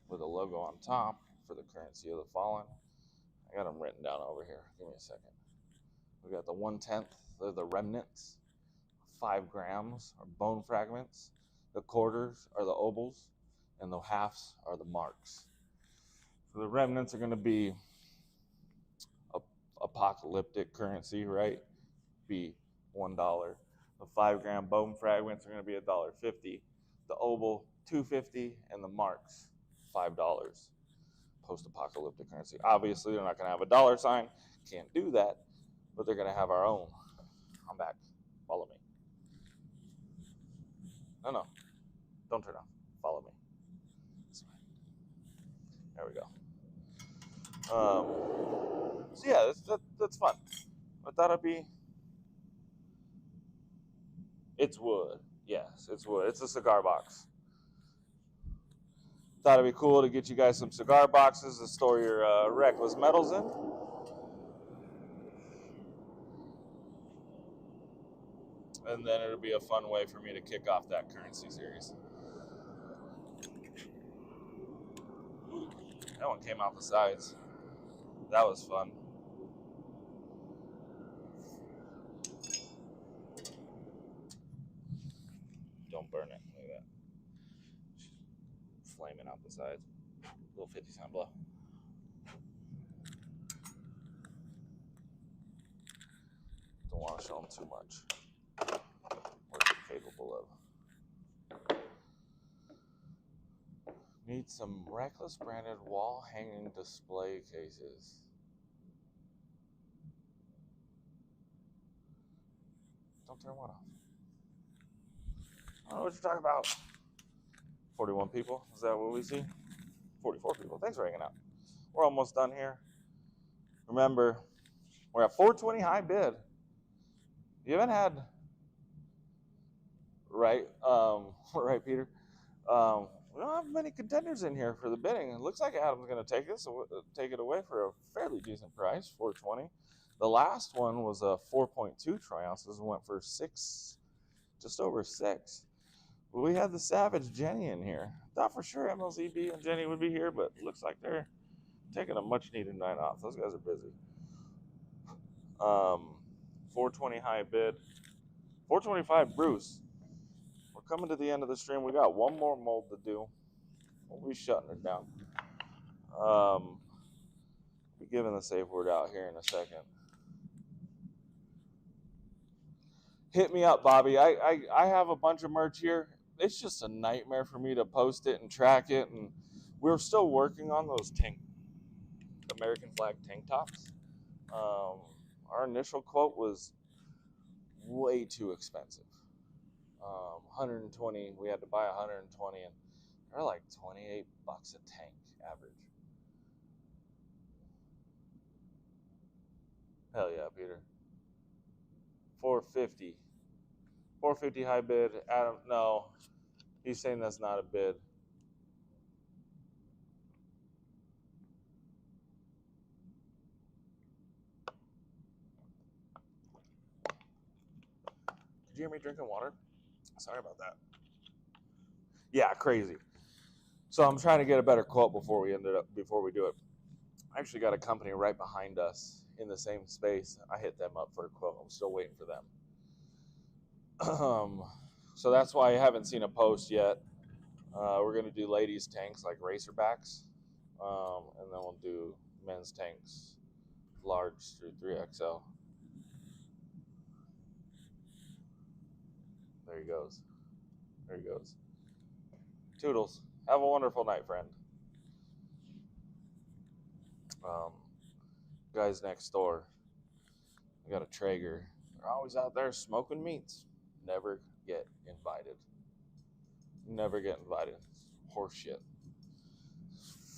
with a logo on top for the currency of the fallen. I got them written down over here. Give me a second. We got the 1/10, they're the remnants. 5 grams are bone fragments. The quarters are the obols, and the halves are the marks. So the remnants are going to be apocalyptic currency, right? Be $1. The 5-gram bone fragments are going to be $1.50. The obol $2.50, and the marks $5. Post-apocalyptic currency. Obviously, they're not going to have a dollar sign. Can't do that, but they're going to have our own. I'm back. Follow me. No, don't turn off. Follow me. There we go. So yeah, that's fun. I thought it'd be. It's wood. Yes, it's wood. It's a cigar box. Thought it'd be cool to get you guys some cigar boxes to store your reckless metals in. And then it'll be a fun way for me to kick off that currency series. That one came out the sides. That was fun. Don't burn it. Look at that. Flaming out the sides. Little 50-cent blow. Don't want to show them too much. What they're capable of. Need some Reckless branded wall hanging display cases. Don't turn one off. I don't know what you're talking about. 41 people. Is that what we see? 44 people. Thanks for hanging out. We're almost done here. Remember, we're at 420 high bid. You haven't had, right, right, Peter? We don't have many contenders in here for the bidding. It looks like Adam's going to take it away for a fairly decent price, $4.20. The last one was a 4.2 troy ounces and went for just over $6. But we had the Savage Jenny in here. Thought for sure MLZB and Jenny would be here, but looks like they're taking a much-needed night off. Those guys are busy. 420 high bid. 425 Bruce. We're coming to the end of the stream. We got one more mold to do. We'll be shutting it down. Be giving the safe word out here in a second. Hit me up, Bobby. I have a bunch of merch here. It's just a nightmare for me to post it and track it, and we're still working on those American flag tank tops. Our initial quote was way too expensive. 120. We had to buy 120, and they're like $28 a tank average. Hell yeah, Peter. 450. 450 high bid. Adam, no, he's saying that's not a bid. Did you hear me drinking water? Sorry about that. Yeah, crazy. So I'm trying to get a better quote before we do it. I actually got a company right behind us in the same space. I hit them up for a quote. I'm still waiting for them. So that's why I haven't seen a post yet. We're going to do ladies' tanks like racerbacks, and then we'll do men's tanks, large through 3XL. There he goes. There he goes. Toodles. Have a wonderful night, friend. Guys next door, we got a Traeger. They're always out there smoking meats. Never get invited. Never get invited. Horse shit.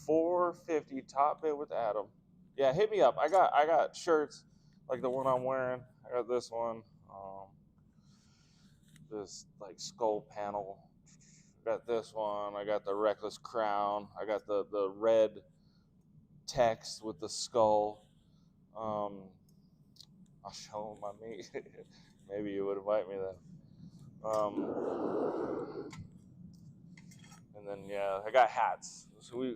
450 top bid with Adam. Yeah, hit me up. I got shirts like the one I'm wearing. I got this one. This like skull panel. I got this one. I got the Reckless Crown. I got the red text with the skull. I'll show him my meat. Maybe you would invite me then. And then yeah, I got hats. So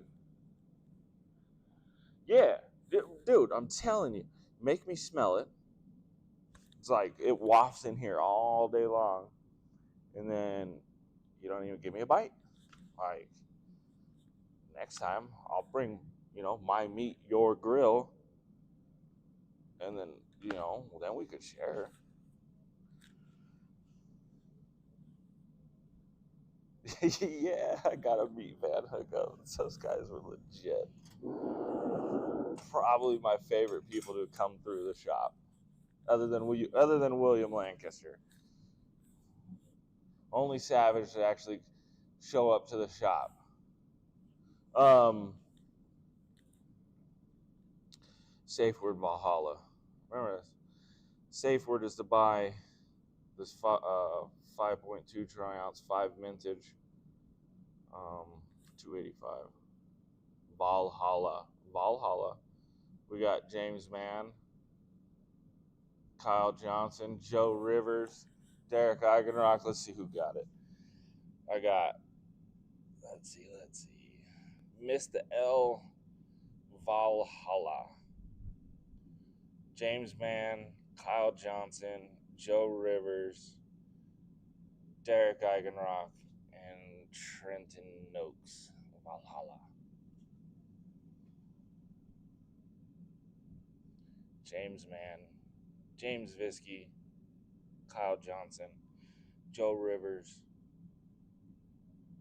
dude, I'm telling you, make me smell it. It's like it wafts in here all day long, and then you don't even give me a bite. Like next time, I'll bring my meat, your grill, and then then we could share. Yeah, I got a meat van hookup. Those guys were legit. Probably my favorite people to come through the shop, other than William Lancaster. Only savage to actually show up to the shop. Safe word Valhalla. Remember this. Safe word is to buy this 5.2 troy ounce 5 mintage, 285. Valhalla. We got James Mann, Kyle Johnson, Joe Rivers, Derek Eigenrock. Let's see who got it. I got, let's see. Mr. L. Valhalla. James Mann, Kyle Johnson, Joe Rivers, Derek Eigenrock, and Trenton Noakes. Valhalla. James Mann, James Visky, Kyle Johnson, Joe Rivers.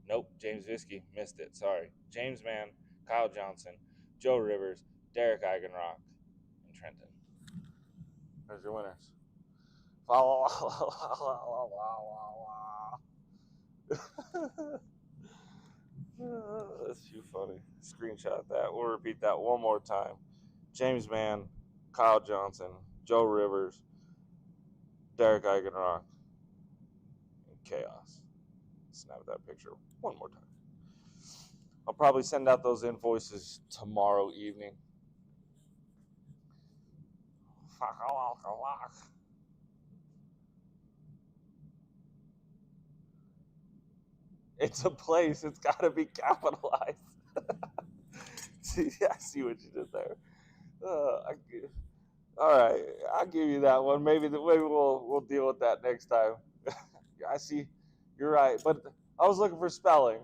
Nope, James Visky, missed it, sorry. James Mann, Kyle Johnson, Joe Rivers, Derek Eigenrock, and Trenton. There's your winners. That's too funny. Screenshot that. We'll repeat that one more time. James Mann, Kyle Johnson, Joe Rivers, Derek Eigenrock, and Chaos. Snap that picture one more time. I'll probably send out those invoices tomorrow evening. It's a place. It's got to be capitalized. See, I see what you did there. All right, I'll give you that one. Maybe we'll deal with that next time. I see You're right, but I was looking for spelling.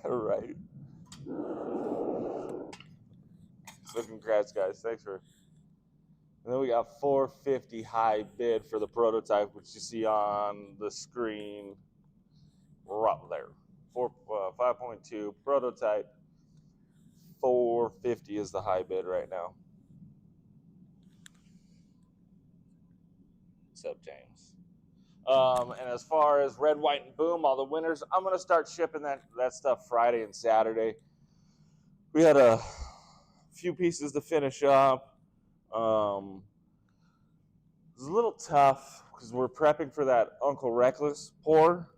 Right. So congrats, guys. Thanks for. And then we got 450 high bid for the prototype, which you see on the screen right there. 5.2 prototype. 450 is the high bid right now. What's up, James? And as far as Red, White, and Boom, all the winners, I'm going to start shipping that stuff Friday and Saturday. We had a few pieces to finish up. It was a little tough because we're prepping for that Uncle Reckless pour.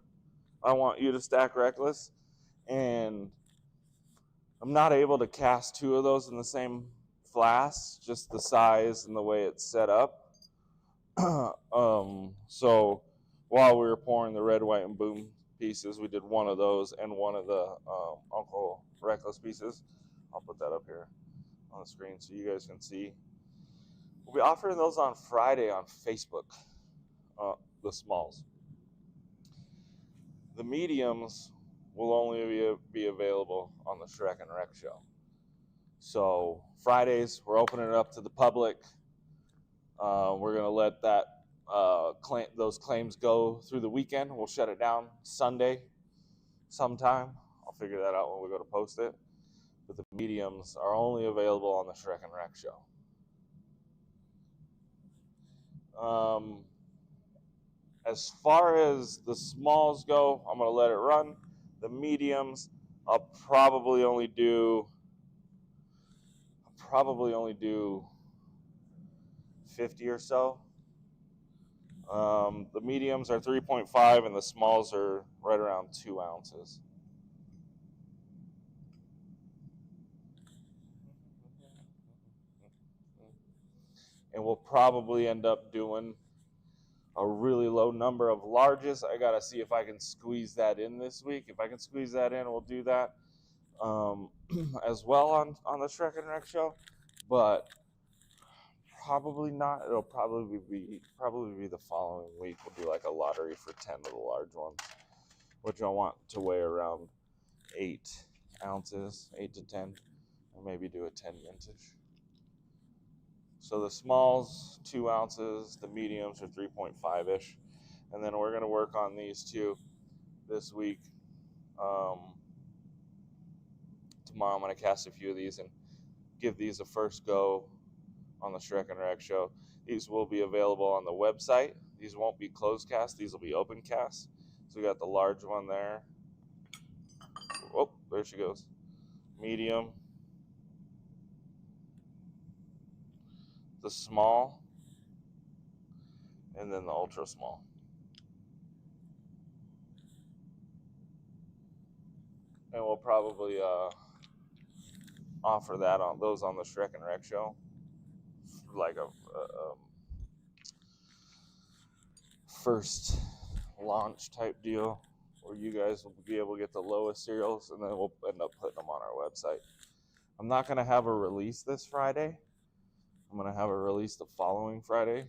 I want you to stack Reckless. And I'm not able to cast two of those in the same flask, just the size and the way it's set up. So while we were pouring the Red, White, and Boom pieces, we did one of those and one of the Uncle Reckless pieces. I'll put that up here on the screen so you guys can see. We'll be offering those on Friday on Facebook, the smalls. The mediums will only be available on the Shrek and Wreck show. So Fridays, we're opening it up to the public. We're going to let that those claims go through the weekend. We'll shut it down Sunday sometime. I'll figure that out when we go to post it. But the mediums are only available on the Shrek and Wreck show. As far as the smalls go, I'm going to let it run. The mediums, I'll probably only do 50 or so. The mediums are 3.5 and the smalls are right around 2 ounces. And we'll probably end up doing a really low number of larges. I got to see if I can squeeze that in this week. If I can squeeze that in, we'll do that as well on the Shrek and Wreck show. But probably not. It'll probably be the following week. We'll do like a lottery for 10 of the large ones, which I want to weigh around 8 ounces, 8 to 10, or maybe do a 10 vintage. So the smalls, 2 ounces, the mediums are 3.5-ish. And then we're going to work on these two this week. Tomorrow I'm going to cast a few of these and give these a first go on the Shrek and Wreck show. These will be available on the website. These won't be closed cast. These will be open cast. So we got the large one there. Oh, there she goes. Medium. The small. And then the ultra small. And we'll probably offer that on those on the Shrek and Wreck show. Like a first launch type deal where you guys will be able to get the lowest cereals, and then we'll end up putting them on our website. I'm not going to have a release this Friday. I'm going to have a release the following Friday.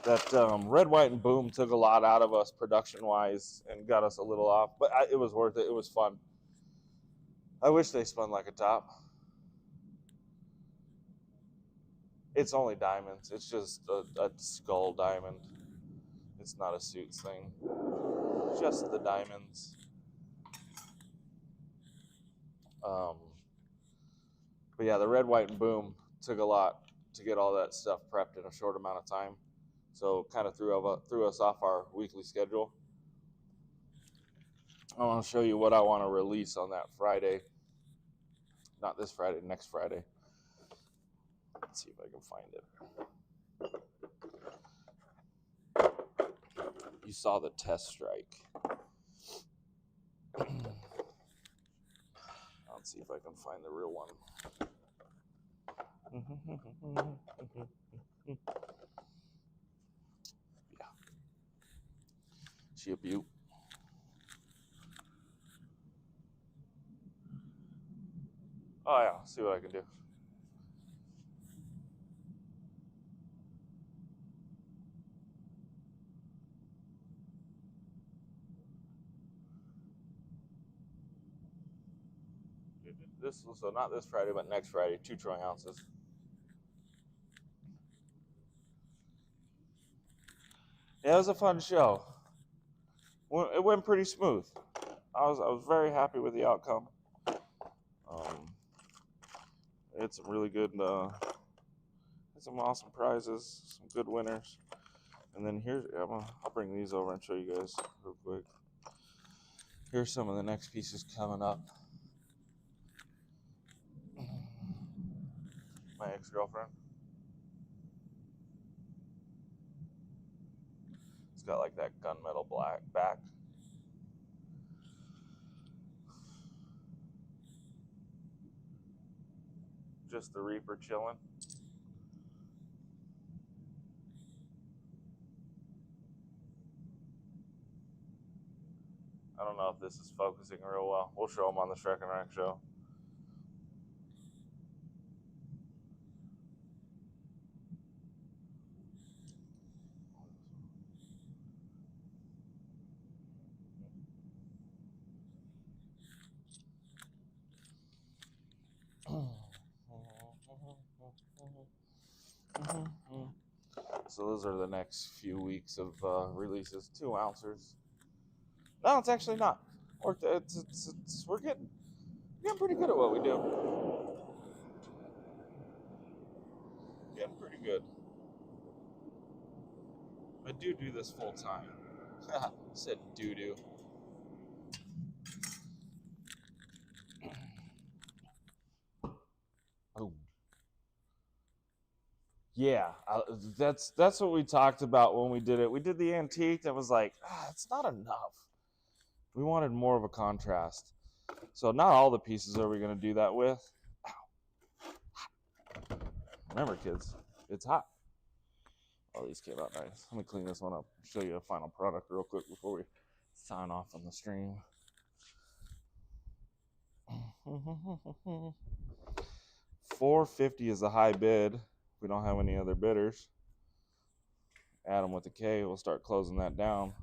That Red, White, and Boom took a lot out of us production-wise and got us a little off, but it was worth it. It was fun. I wish they spun like a top. It's only diamonds. It's just a skull diamond. It's not a suits thing. Just the diamonds. But yeah, the Red, White, and Boom took a lot to get all that stuff prepped in a short amount of time. So kind of threw us off our weekly schedule. I want to show you what I want to release on that Friday. Not this Friday, next Friday. Let's see if I can find it. You saw the test strike. Let's see if I can find the real one. Yeah. She a beaut. Oh yeah, see what I can do. So not this Friday, but next Friday, 2 troy ounces. Yeah, it was a fun show. It went pretty smooth. I was very happy with the outcome. It's really good. Some awesome prizes, some good winners. And then I'll bring these over and show you guys real quick. Here's some of the next pieces coming up. My ex-girlfriend. It's got like that gunmetal black back. Just the Reaper chilling. I don't know if this is focusing real well. We'll show them on the Shrek and Rack show. So those are the next few weeks of releases. 2 ounces. No, it's actually not. We're getting pretty good at what we do. Getting pretty good. I do this full time. Said doo-doo. Oh. Yeah, that's what we talked about when we did it. We did the antique. That was like, it's not enough. We wanted more of a contrast. So not all the pieces are we going to do that with. Ow. Remember, kids, it's hot. Oh, these came out nice. Let me clean this one up. Show you a final product real quick before we sign off on the stream. $450 is the high bid. We don't have any other bidders. Add them with the K. We'll start closing that down.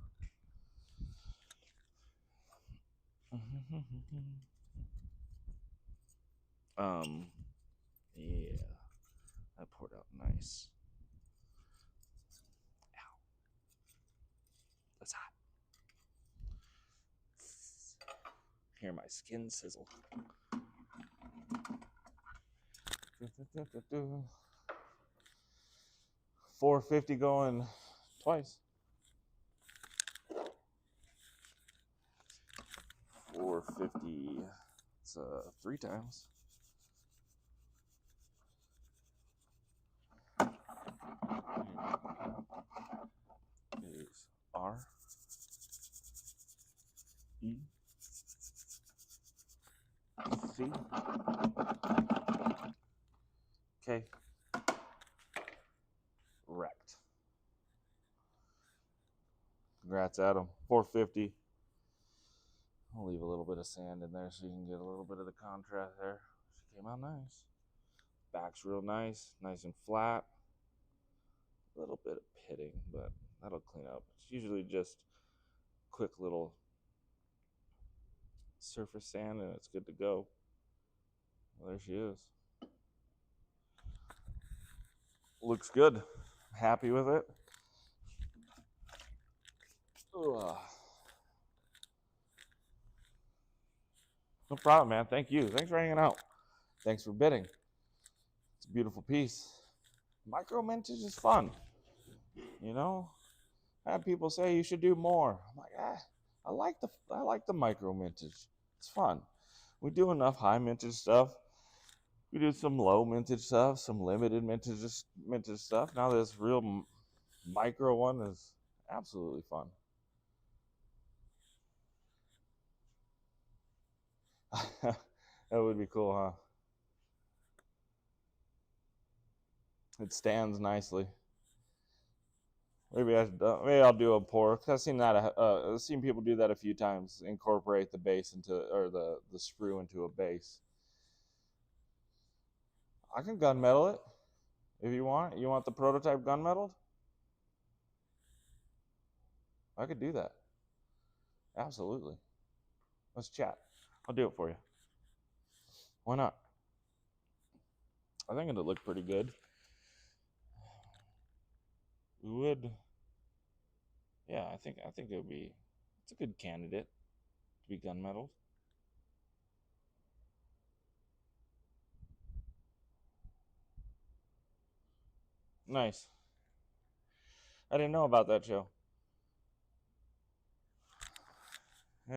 Yeah, that poured out nice. Ow, that's hot. Hear my skin sizzle. $450 going twice. 450. It's 3 times. Is R E C K. Wrecked. Congrats, Adam. 450. I'll leave a little bit of sand in there so you can get a little bit of the contrast there. She came out nice. Back's real nice, nice and flat. A little bit of pitting, but that'll clean up. It's usually just quick little surface sand and it's good to go. Well, there she is. Looks good. Happy with it. Ugh. No problem, man. Thank you. Thanks for hanging out. Thanks for bidding. It's a beautiful piece. Micro mintage is fun. You know, I have people say you should do more. I'm like, I like the micro mintage. It's fun. We do enough high mintage stuff. We do some low mintage stuff, some limited mintage stuff. Now this real micro one is absolutely fun. That would be cool, huh? It stands nicely. Maybe I'll do a pour. I've seen that. I've seen people do that a few times. Incorporate the base or the sprue into a base. I can gunmetal it if you want. You want the prototype gunmetaled? I could do that. Absolutely. Let's chat. I'll do it for you. Why not? I think it'll look pretty good. We would, yeah. I think it would be. It's a good candidate to be gunmetal. Nice. I didn't know about that show.